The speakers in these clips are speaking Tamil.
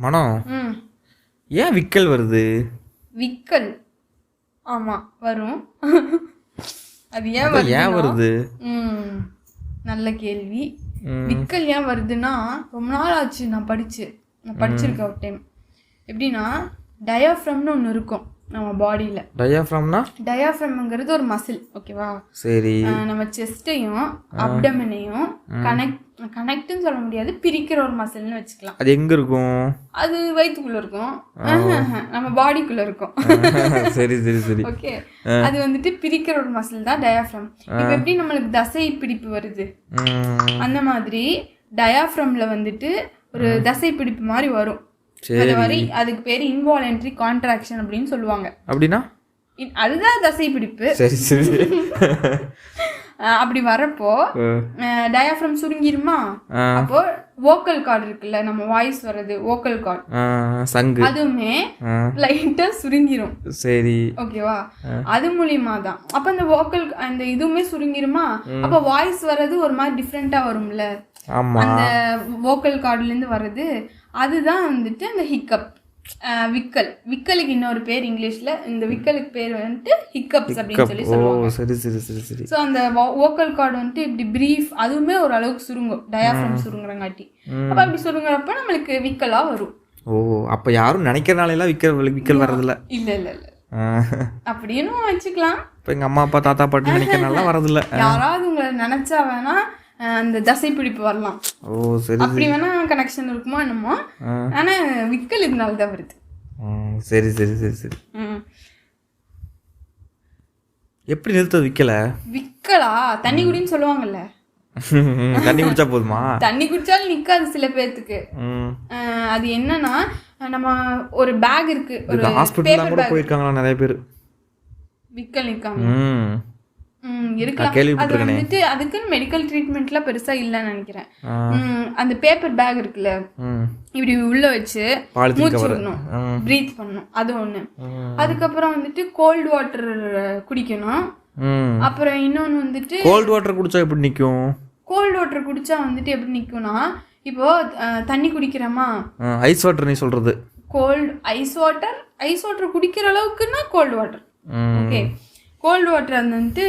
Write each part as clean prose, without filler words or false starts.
மனம் ஏன் விக்கல் வருது? விக்கல் ஆமா வரும். அது ஏன் வருது? நல்ல கேள்வி. விக்கல் ஏன் வருதுன்னா ரொம்ப நாள் ஆச்சு நான் படிச்சிருக்கேன் ஒரு டைம். எப்படின்னா டயாஃப்ரம்னு ஒன்று இருக்கும் நம்ம பாடியில். டயாஃப்ரம்ங்கிறது ஒரு மசில், ஓகேவா? சரி. நம்ம செஸ்ட்டையும் அப்டமனையும் கனெக்ட்னு சொல்ல முடியாது, பிரிக்கிற ஒரு மசில்னு வச்சுக்கலாம். அது எங்க இருக்கும்? அது வயிற்றுக்குள்ள இருக்கும், நம்ம பாடிக்குள்ள இருக்கும். சரி சரி சரி. ஓகே, அது வந்துட்டு பிரிக்கிற ஒரு மசில் தான் டயாஃப்ரம். இப்போ எப்படி நம்மளுக்கு தசை பிடிப்பு வருது, அந்த மாதிரி டயாஃப்ரம்ல வந்துட்டு ஒரு தசை பிடிப்பு மாதிரி வரும். அது மாதிரி அதுக்கு பேரு இன்வாலன்டரி கான்ட்ராக்ஷன் அப்படின்னு சொல்லுவாங்க. அப்படின்னா அதுதான் தசை பிடிப்பு. சரி சரி. அப்படி வரப்போ டயாஃப்ரம் சுருங்கிருமா, அப்போ வோக்கல் கார்டு இருக்குல்ல, நம்ம வாய்ஸ் வர்றது வோக்கல் கார்டு, அதுவுமே லைட்டா சுருங்கிரும். சரி, ஓகேவா? அது மூலியமா தான் அப்ப அந்த வோக்கல் அந்த இதுவுமே சுருங்கிருமா, அப்ப வாய்ஸ் வர்றது ஒரு மாதிரி டிஃப்ரெண்டா வரும்ல, அந்த வோக்கல் கார்டுல இருந்து வர்றது. அதுதான் வந்துட்டு அந்த ஹிக்கப், விக்கல். விக்கலுக்கு இன்னொரு பேர் இங்கிலீஷ்ல, இந்த விக்கலுக்கு பேர் வந்துட்டு ஹிக்கப்ஸ் அப்படின்னு சொல்லி சொல்லுவாங்க. சரி சரி சரி சரி. ஸோ அந்த வோக்கல் கார்டு வந்துட்டு இப்படி பிரீஃப், அதுவுமே ஒரு அளவுக்கு சுருங்கும், டயாஃப்ரம் சுருங்குறங்காட்டி. அப்ப அப்படி சுருங்குறப்ப நம்மளுக்கு விக்கலா வரும். ஓ, அப்ப யாரும் நினைக்கிறனால விக்கல் வர்றதில்ல? இல்ல இல்ல இல்ல, அப்படின்னு வச்சுக்கலாம். இப்ப எங்க அம்மா அப்பா தாத்தா பாட்டி நினைக்கிறனால வர்றதில்ல. யாராவது உங்களை நினைச்சா வேணா அந்த தசை பிடிப்பு வரலாம். ஓ சரி. அப்படி வேணா கனெக்ஷன் இருக்குமோ என்னமோ, ஆனா விக்கல் இதனால தான் வருது. சரி சரி சரி சரி. எப்படி நிறுத்த விக்கல? விக்கலா தண்ணி குடின்னு சொல்லுவாங்கல்ல. தண்ணி குடிச்சா போதுமா? தண்ணி குடிச்சாலும் நிக்காது சில பேர்த்துக்கு. அது என்னன்னா, நம்ம ஒரு பேக் இருக்கு, ஒரு ஹாஸ்பிடல்ல கூட போயிருக்காங்களா நிறைய பேர், விக்கல் நிக்காம இருக்கலாம். அது வந்துட்டு அதுக்குன்னு மெடிக்கல் ட்ரீட்மெண்ட்லாம் பெருசா இல்லைன்னு நினைக்கிறேன். அந்த பேப்பர் பேக் இருக்குல்ல, இப்படி உள்ள வச்சு மூச்சு விடணும், பிரீத் பண்ணணும், அது ஒண்ணு. அதுக்கப்புறம் வந்துட்டு கோல்டு வாட்டர் குடிக்கணும். அப்புறம் இன்னொன்னு வந்துட்டு கோல்டு வாட்டர் குடிச்சா எப்படி நிக்கும்? கோல்டு வாட்டர் குடிச்சா வந்துட்டு எப்படி நிக்கும்னா, இப்போ தண்ணி குடிக்கிறோமா, ஐஸ் வாட்டர் நீ சொல்றது, கோல்டு ஐஸ் வாட்டர் குடிக்கிற அளவுக்குன்னா cold water. Okay, cold water அது வந்துட்டு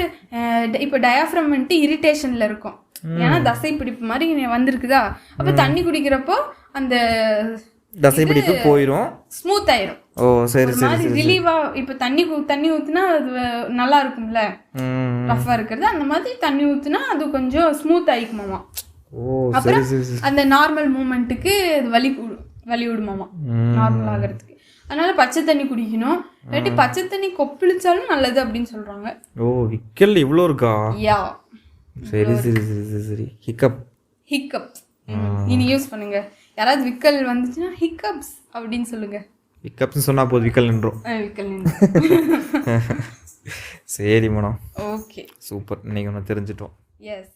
இப்போ டயாஃப்ரம் வந்துட்டு இரிட்டேஷன்ல இருக்கும், ஏன்னா தசை பிடிப்பு மாதிரி வந்திருக்குதா. அப்போ தண்ணி குடிக்கிறப்போ அந்த தசை பிடிப்பு போயிடும், ஸ்மூத் ஆயிரும். ஓ சரி சரி. ரிலீவா இப்போ தண்ணி ஊத்துனா அது நல்லா இருக்கும்ல, ரஃபா இருக்கிறது, அந்த மாதிரி தண்ணி ஊத்துனா அது கொஞ்சம் ஸ்மூத் ஆயிக்குமாமா. அப்புறம் அந்த நார்மல் மூமெண்ட்டுக்கு அது வலி விடுமாமா, நார்மல் ஆகிறதுக்கு. அதனால பச்சை தண்ணி குடிக்கணும், இல்லாட்டி பச்சை தண்ணி கொப்பளிச்சாலும் நல்லது அப்படின்னு சொல்றாங்க. ஓ, விக்கல் இவ்வளோ இருக்கா? யா, சரி சரி சரி சரி. ஹிக்கப் இனி யூஸ் பண்ணுங்க. யாராவது விக்கல் வந்துச்சுன்னா ஹிக்கப்ஸ் அப்படின்னு சொல்லுங்க. ஹிக்கப்ஸ் சொன்னா போதும், விக்கல் நின்றோம். சரி மனம், ஓகே, சூப்பர். இன்னைக்கு ஒன்று தெரிஞ்சிட்டோம். எஸ்.